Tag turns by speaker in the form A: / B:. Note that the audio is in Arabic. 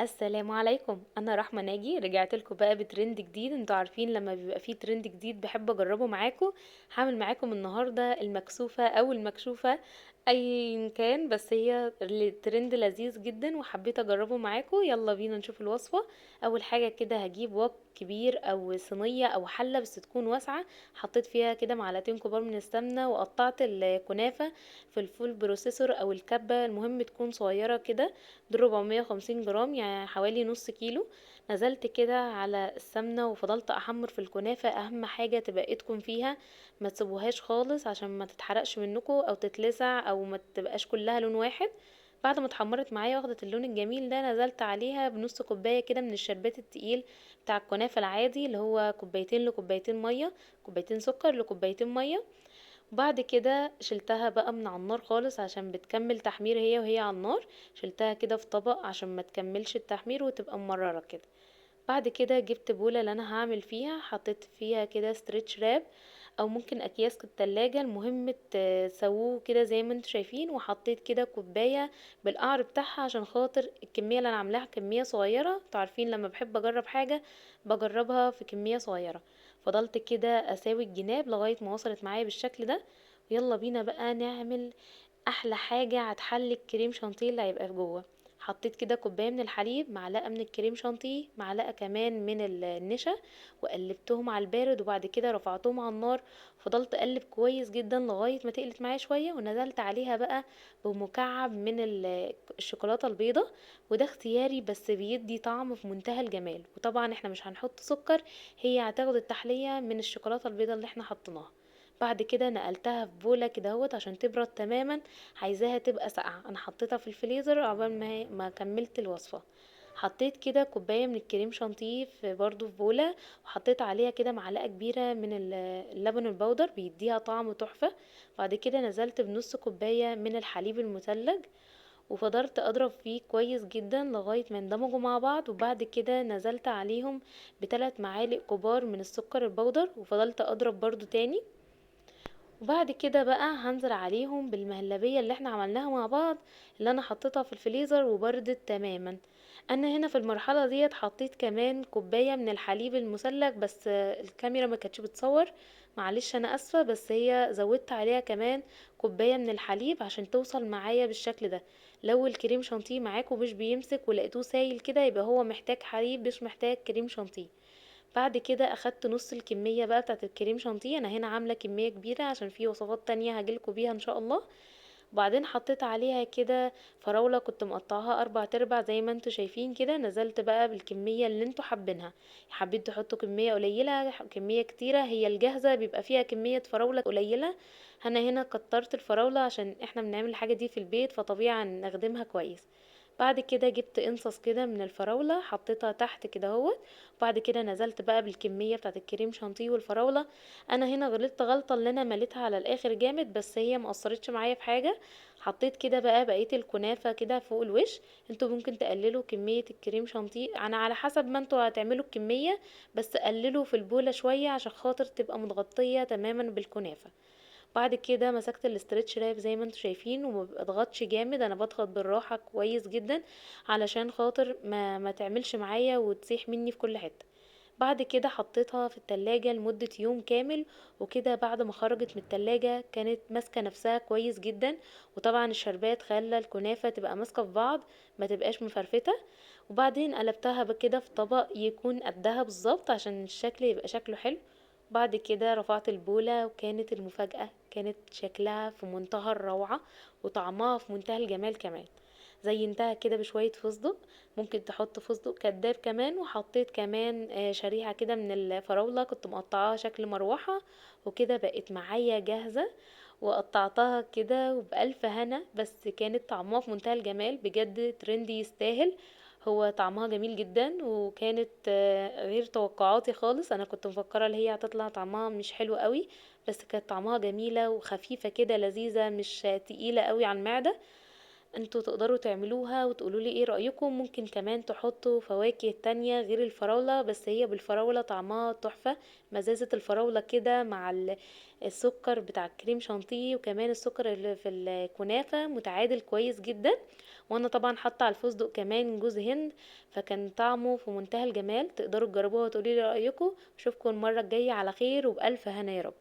A: السلام عليكم، انا رحمة ناجي رجعت لكم بقى بترند جديد. انتوا عارفين لما بيبقى فيه ترند جديد بحب اجربه معاكم. هعمل معاكم النهارده المكسوفة او المكشوفة ايا كان، بس هي الترند لذيذ جدا وحبيت اجربه معاكم. يلا بينا نشوف الوصفة. اول حاجة كده هجيب وok كبير او صينية او حلة بس تكون واسعة. حطيت فيها كده معلقتين كبار من السمنة وقطعت الكنافة في الفول بروسيسور او الكبة، المهم تكون صغيرة كده. دول 450 جرام يعني حوالي نص كيلو. نزلت كده على السمنة وفضلت احمر في الكنافة. اهم حاجة تبقى ايدكم فيها، ما تسيبوهاش خالص عشان ما تتحرقش منكم او تتلسع او ما تبقاش كلها لون واحد. بعد ما اتحمرت معايا واخدت اللون الجميل ده، نزلت عليها بنص كوباية كده من الشربات التقيل بتاع الكنافة العادي، اللي هو كوبايتين لكوبايتين مية، كوبايتين سكر لكوبايتين مية. وبعد كده شلتها بقى من على النار خالص عشان بتكمل تحمير هي وهي على النار. شلتها كده في طبق عشان ما تكملش التحمير وتبقى مررة كده. بعد كده جبت بولة اللي انا هعمل فيها، حطيت فيها كده ستريتش راب او ممكن اكياس التلاجة، المهم تسووه كده زي ما انتوا شايفين. وحطيت كده كوباية بالقعر بتاعها عشان خاطر الكمية اللي انا عاملاها كمية صغيرة. انتوا عارفين لما بحب اجرب حاجة بجربها في كمية صغيرة. فضلت كده اساوي الجناب لغاية ما وصلت معايا بالشكل ده. ويلا بينا بقى نعمل احلى حاجة هتحلي الكريم شانتيه اللي هيبقى في جوه. حطيت كده كوباية من الحليب، معلقة من الكريم شانتيه، معلقة كمان من النشا، وقلبتهم على البارد. وبعد كده رفعتهم على النار، فضلت اقلب كويس جدا لغاية ما تقلت معايا شوية، ونزلت عليها بقى بمكعب من الشوكولاتة البيضة. وده اختياري بس بيدي طعم في منتهى الجمال. وطبعا احنا مش هنحط سكر، هي هتاخد التحلية من الشوكولاتة البيضة اللي احنا حطيناها. بعد كده نقلتها في بولة كده اهوت عشان تبرد تماما. عايزاها تبقى ساقعة، انا حطيتها في الفريزر عقبال ما كملت الوصفة. حطيت كده كوباية من الكريم شانتيه في برضو في بولة، وحطيت عليها كده معلقة كبيرة من اللبن البودر بيديها طعم تحفة. بعد كده نزلت بنص كوباية من الحليب المتلج، وفضلت اضرب فيه كويس جدا لغاية ما اندمجوا مع بعض. وبعد كده نزلت عليهم بثلاث معالق كبار من السكر البودر، وفضلت اضرب برضو تاني. وبعد كده بقى هنزل عليهم بالمهلبية اللي احنا عملناها مع بعض، اللي انا حطيتها في الفريزر وبردت تماما. انا هنا في المرحلة ديت حطيت كمان كوباية من الحليب المثلج، بس الكاميرا ما كانتش بتصور، معلش انا اسفة. بس هي زودت عليها كمان كوباية من الحليب عشان توصل معايا بالشكل ده. لو الكريم شانتيه معاكم مش بيمسك ولقيتوه سايل كده، يبقى هو محتاج حليب مش محتاج كريم شانتيه. بعد كده اخدت نص الكمية بقى بتاعت الكريم شانتيه، انا هنا عاملة كمية كبيرة عشان في وصفات تانية هجيلكوا بيها ان شاء الله. وبعدين حطيت عليها كده فراولة كنت مقطعها اربع تربع زي ما انتوا شايفين كده. نزلت بقى بالكمية اللي انتوا حابينها، حبيت تحطوا كمية قليلة كمية كتيرة، هي الجاهزة بيبقى فيها كمية فراولة قليلة. انا هنا كترت الفراولة عشان احنا بنعمل الحاجة دي في البيت فطبيعي نخدمها كويس. بعد كده جبت قنصص كده من الفراولة حطيتها تحت كده اهوت. وبعد كده نزلت بقى بالكمية بتاعت الكريم شانتيه والفراولة. انا هنا غلطت غلطة اللي انا مليتها على الاخر جامد، بس هي ما اثرتش معايا في حاجة. حطيت كده بقى بقية الكنافة كده فوق الوش. انتوا ممكن تقللوا كمية الكريم شانتيه انا على حسب ما انتوا هتعملوا الكمية، بس قللوا في البولة شوية عشان خاطر تبقى متغطية تماما بالكنافة. بعد كده مسكت الاسترتش راب زي ما انتوا شايفين، وما بضغطش جامد، انا بضغط بالراحه كويس جدا علشان خاطر ما تعملش معايا وتسيح مني في كل حته. بعد كده حطيتها في التلاجة لمدة يوم كامل. وكده بعد ما خرجت من التلاجة كانت ماسكة نفسها كويس جدا. وطبعا الشربات خلى الكنافة تبقى ماسكة في بعض، ما تبقاش مفرفتة. وبعدين قلبتها بكده في طبق يكون قدها بالظبط عشان الشكل يبقى شكله حلو. بعد كده رفعت البولة، وكانت المفاجأة كانت شكلها في منتهى الروعة وطعمها في منتهى الجمال كمان. زينتها كده بشوية فستق، ممكن تحط فستق كداب كمان. وحطيت كمان شريحة كده من الفراولة كنت مقطعاها شكل مروحة. وكده بقت معايا جاهزة، وقطعتها كده وبألف هنا. بس كانت طعمها في منتهى الجمال بجد، ترندي يستاهل. هو طعمها جميل جدا، وكانت غير توقعاتي خالص. انا كنت مفكرة اللي هي هتطلع طعمها مش حلو قوي، بس كانت طعمها جميلة وخفيفة كده لذيذة، مش تقيلة قوي على المعدة. انتوا تقدروا تعملوها وتقولولي ايه رأيكم. ممكن كمان تحطوا فواكه تانية غير الفراولة، بس هي بالفراولة طعمها تحفة. مزازة الفراولة كده مع السكر بتاع الكريم شانتيه، وكمان السكر اللي في الكنافة متعادل كويس جدا. وانا طبعا حاطه على الفستق كمان جوز هند، فكان طعمه في منتهى الجمال. تقدروا تجربوها وتقولي لي رأيكم. اشوفكم المرة الجاية على خير وبألف هنا يا رب.